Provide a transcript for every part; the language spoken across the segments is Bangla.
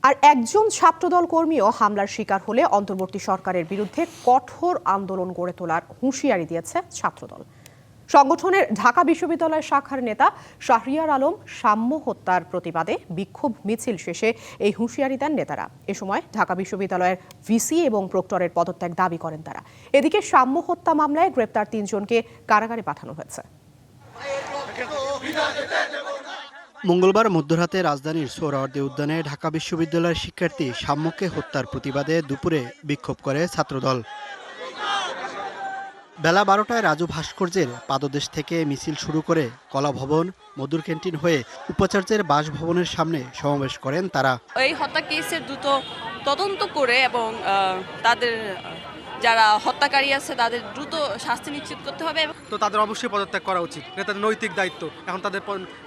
আর একজন ছাত্রদল কর্মীও হামলার শিকার হলে অন্তর্বর্তী সরকারের বিরুদ্ধে কঠোর আন্দোলন গড়ে তোলার হুঁশিয়ারি দিয়েছে ছাত্রদল। সংগঠনের ঢাকা বিশ্ববিদ্যালয় শাখার নেতা শাহরিয়ার আলম সাম্য হত্যার প্রতিবাদে বিক্ষোভ মিছিল শেষে এই হুঁশিয়ারি দেন নেতারা। এ সময় ঢাকা বিশ্ববিদ্যালয়ের ভিসি এবং প্রক্টরের পদত্যাগ দাবি করেন তারা। এদিকে সাম্য হত্যা মামলায় গ্রেপ্তার ৩ জনকে কারাগারে পাঠানো হয়েছে। মঙ্গলবার মধ্যরাতে রাজধানীর সোহরাওয়ার্দী উদ্যানে ঢাকা বিশ্ববিদ্যালয়ের শিক্ষার্থী সাম্যকে হত্যার প্রতিবাদে দুপুরে বিক্ষোভ করে ছাত্রদল। বেলা 12টায় রাজু ভাস্কর্যের পাদদেশ থেকে মিছিল শুরু করে কলা ভবন, মধুর ক্যান্টিন হয়ে উপাচার্যের বাসভবনের সামনে সমাবেশ করেন তারা। এই হত্যা কেসের দ্রুত তদন্ত করে এবং তাদের যারা হত্যাকারী আছে তাদের দ্রুত শাস্তি নিশ্চিত করতে হবে। তো তাদের অবশ্যই পদত্যাগ করা উচিত, এটা তাদের নৈতিক দায়িত্ব। এখন তাদের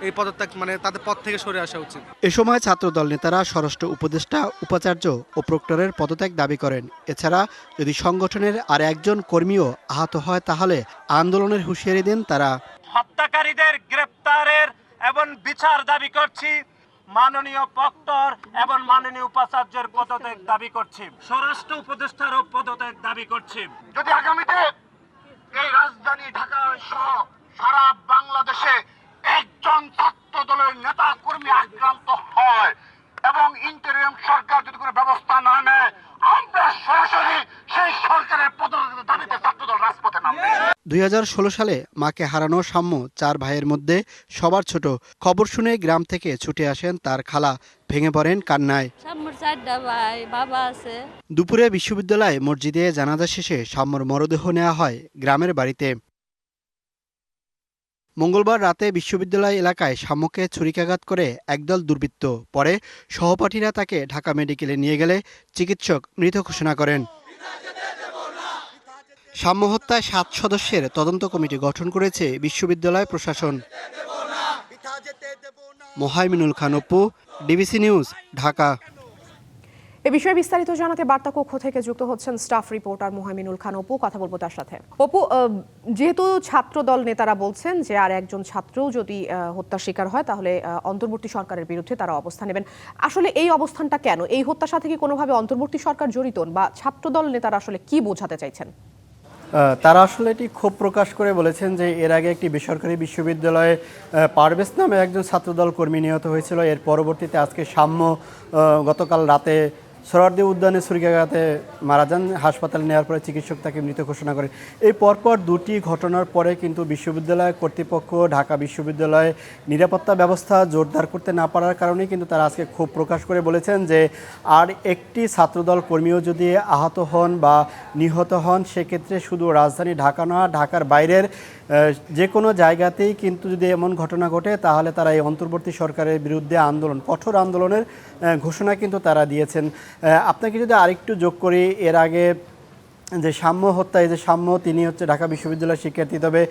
এই পদত্যাগ তাদের পদ থেকে সরে আসা উচিত। এ সময় ছাত্রদল নেতারা স্বরাষ্ট্র উপদেষ্টা, উপাচার্য ও প্রক্টরের পদত্যাগ দাবি করেন। এছাড়া যদি সংগঠনের আর একজন কর্মীও আহত হয় তাহলে আন্দোলনের হুঁশিয়ারি দেন তারা। হত্যাকারীদের গ্রেপ্তারের এবং বিচার দাবি করছি। মাননীয় প্রক্টর এবং মাননীয় উপাচার্যের পদত্যাগ দাবি করছি। স্বরাষ্ট্র উপদেষ্টারও পদত্যাগ দাবি করছি। যদি আগামীতে এই রাজধানী ঢাকা সহ সারা বাংলাদেশে একজন ছাত্র দলের নেতা কর্মী আক্রান্ত হয় এবং ইন্টারিম সরকার যদি কোনো ব্যবস্থা না নেয়, আমরা সরাসরি সেই সরকারের পদত্যাগের দাবিতে ছাত্রদল রাজপথে নামবে। 2016 সালে মাকে হারানো সাম্য 4 ভাইয়ের মধ্যে সবার ছোট। খবর শুনে গ্রাম থেকে ছুটে আসেন তার খালা, ভেঙে পড়েন কান্নায়। সাম্যর 4টা ভাই, বাবা আছে। দুপুরে বিশ্ববিদ্যালয় মসজিদে জানাজা শেষে সাম্যর মরদেহ নেওয়া হয় গ্রামের বাড়িতে। মঙ্গলবার রাতে বিশ্ববিদ্যালয় এলাকায় সাম্যকে ছুরিকাঘাত করে একদল দুর্বৃত্ত। পরে সহপাঠীরা তাকে ঢাকা মেডিকেলে নিয়ে গেলে চিকিৎসক মৃত ঘোষণা করেন। সাম্য হত্যায় 7 সদস্যের তদন্ত কমিটি গঠন করেছে বিশ্ববিদ্যালয় প্রশাসন। Mohaiminul Khan Apu, DBC news, Dhaka. এ বিষয়ে বিস্তারিত জানাতে বার্তা কক্ষ থেকে যুক্ত হচ্ছেন স্টাফ রিপোর্টার মোহাইমিনুল খান অপু। কথা বলবো তার সাথে। অপু, যেহেতু ছাত্রদল নেতারা বলছেন যে আর একজন ছাত্রও যদি হত্যার শিকার হয় তাহলে অন্তর্বর্তী সরকারের বিরুদ্ধে তারা অবস্থান নেবেন, আসলে এই অবস্থানটা কেন? এই হত্যার সাথে কি কোনোভাবে অন্তর্বর্তী সরকার জড়িত, বা ছাত্রদল নেতারা আসলে কি বোঝাতে চাইছেন? তারা আসলে এটি ক্ষোভ প্রকাশ করে বলেছেন যে এর আগে একটি বেসরকারি বিশ্ববিদ্যালয়ে পারভেজ নামে একজন ছাত্রদল কর্মী নিহত হয়েছিল। এর পরবর্তীতে আজকে সাম্য গতকাল রাতে সোহরাওয়ার্দী উদ্যানে ছুরিকাঘাতে মারা যান। হাসপাতালে নেওয়ার পরে চিকিৎসক তাকে মৃত ঘোষণা করেন। এই পরপর দুটি ঘটনার পরে কিন্তু বিশ্ববিদ্যালয় কর্তৃপক্ষ ঢাকা বিশ্ববিদ্যালয়ে নিরাপত্তা ব্যবস্থা জোরদার করতে না পারার কারণেই কিন্তু তারা আজকে ক্ষোভ প্রকাশ করে বলেছেন যে আর একটি ছাত্রদল কর্মীও যদি আহত হন বা নিহত হন, সেক্ষেত্রে শুধু রাজধানী ঢাকা নয়, ঢাকার বাইরের যে কোনো জায়গাতেই কিন্তু যদি এমন ঘটনা ঘটে তাহলে তারা এই অন্তর্বর্তী সরকারের বিরুদ্ধে কঠোর আন্দোলনের ঘোষণা কিন্তু তারা দিয়েছেন। আপনাকে যদি আরেকটু যোগ করি, এর আগে যে সাম্য হত্যা, এই যে সাম্য তিনি হচ্ছে ঢাকা বিশ্ববিদ্যালয়ের শিক্ষার্থী, তবে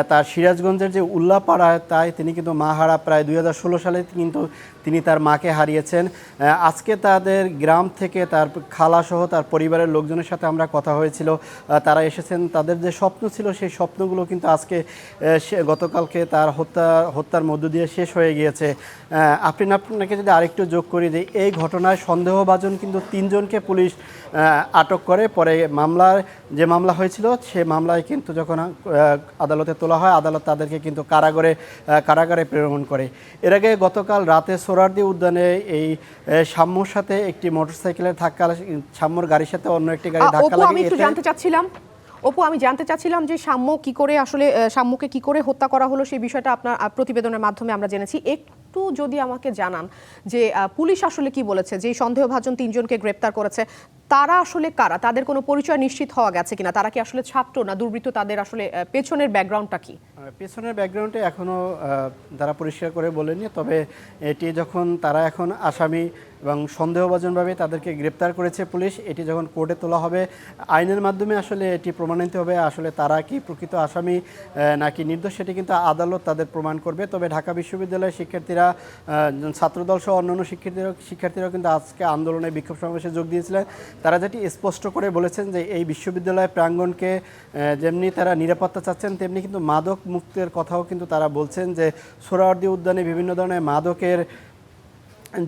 তার সিরাজগঞ্জের যে উল্লাপাড়ায় তিনি কিন্তু মা হারা প্রায় 2016 সালে কিন্তু তিনি তার মাকে হারিয়েছেন। আজকে তাদের গ্রাম থেকে তার খালাসহ তার পরিবারের লোকজনের সাথে আমরা কথা হয়েছিল, তারা এসেছেন। তাদের যে স্বপ্ন ছিল সেই স্বপ্নগুলো কিন্তু আজকে গতকালকে তার হত্যার মধ্য দিয়ে শেষ হয়ে গিয়েছে। আপনাকে যদি আরেকটু যোগ করি যে এই ঘটনায় সন্দেহভাজন কিন্তু 3 জনকে পুলিশ আটক করে। পরে যে মামলা হয়েছিল সে মামলায় কিন্তু যখন আদালতে তোলা হয়, আদালত তাদেরকে কিন্তু কারাগারে প্রেরণ করে। এর আগে গতকাল রাতে সোহরাওয়ার্দী উদ্যানে এই সাম্যর সাথে একটি মোটরসাইকেলের ধাক্কা, সাম্যর গাড়ির সাথে অন্য একটি গাড়ি ধাক্কা লাগে। আমি জানতে চাচ্ছিলাম যে সাম্যকে কি করে হত্যা করা হলো, সেই বিষয়টা আপনার প্রতিবেদনের মাধ্যমে আমরা জেনেছি। একটু যদি আমাকে জানান যে পুলিশ আসলে কি বলেছে, যে সন্দেহভাজন 3 জনকে গ্রেপ্তার করেছে তারা আসলে কারা, তাদের কোনো পরিচয় নিশ্চিত হওয়া গেছে কিনা, তারা কি আসলে ছাত্র না দুর্বৃত্ত, তাদের আসলে পেছনের ব্যাকগ্রাউন্ডটা কি? পেছনের ব্যাকগ্রাউন্ডে এখনও তারা পরিষ্কার করে বলেনি, তবে এটি যখন তারা এখন আসামি এবং সন্দেহভাজনভাবে তাদেরকে গ্রেপ্তার করেছে পুলিশ, এটি যখন কোর্টে তোলা হবে আইনের মাধ্যমে আসলে এটি প্রমাণিত হবে আসলে তারা কি প্রকৃত আসামি নাকি নির্দোষ, সেটি কিন্তু আদালত তাদের প্রমাণ করবে। তবে ঢাকা বিশ্ববিদ্যালয়ের শিক্ষার্থীরা, ছাত্রদল সহ অন্যান্য শিক্ষার্থীরাও কিন্তু আজকে আন্দোলনে বিক্ষোভ সমাবেশে যোগ দিয়েছিলেন। তারা যেটি স্পষ্ট করে বলেছেন যে এই বিশ্ববিদ্যালয় প্রাঙ্গণকে যেমনি তারা নিরাপত্তা চাচ্ছেন, তেমনি কিন্তু মাদক মুক্তের কথাও কিন্তু তারা বলছেন যে সোহরাওয়ার্দী উদ্যানে বিভিন্ন ধরনের মাদকের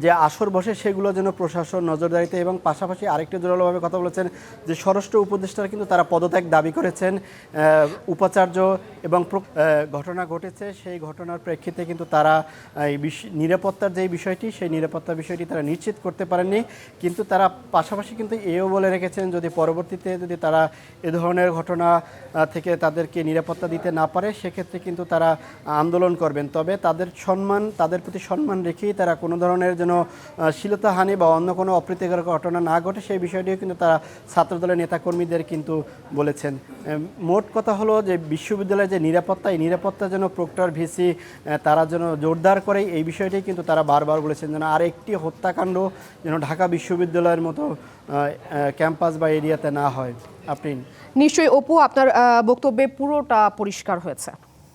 যে আসর বসে সেগুলো যেন প্রশাসন নজরদারিতে, এবং পাশাপাশি আরেকটু জোরালোভাবে কথা বলেছেন যে স্বরাষ্ট্র উপদেষ্টারা কিন্তু তারা পদত্যাগ দাবি করেছেন। উপাচার্য এবং ঘটনা ঘটেছে, সেই ঘটনার প্রেক্ষিতে কিন্তু তারা এই নিরাপত্তার যে বিষয়টি, সেই নিরাপত্তার বিষয়টি তারা নিশ্চিত করতে পারেননি। কিন্তু তারা পাশাপাশি কিন্তু এও বলে রেখেছেন যদি পরবর্তীতে যদি তারা এ ধরনের ঘটনা থেকে তাদেরকে নিরাপত্তা দিতে না পারে সেক্ষেত্রে কিন্তু তারা আন্দোলন করবেন। তবে তাদের প্রতি সম্মান রেখেই তারা কোনো ধরনের যেন শ্লীলতাহানি বা অন্য কোনো অপ্রীতিকর ঘটনা না ঘটে সেই বিষয়টিও কিন্তু তারা ছাত্রদলের নেতাকর্মীদের কিন্তু বলেছেন। মোট কথা হলো যে বিশ্ববিদ্যালয়ের যে নিরাপত্তা, এই নিরাপত্তা যেন প্রক্টর ভিসি তারা যেন জোরদার করে, এই বিষয়টি কিন্তু তারা বারবার বলেছেন যেন আর একটি হত্যাকাণ্ড যেন ঢাকা বিশ্ববিদ্যালয়ের মতো ক্যাম্পাস বা এরিয়াতে না হয়। আপনি নিশ্চয়ই অপু, আপনার বক্তব্যে পুরোটা পরিষ্কার হয়েছে।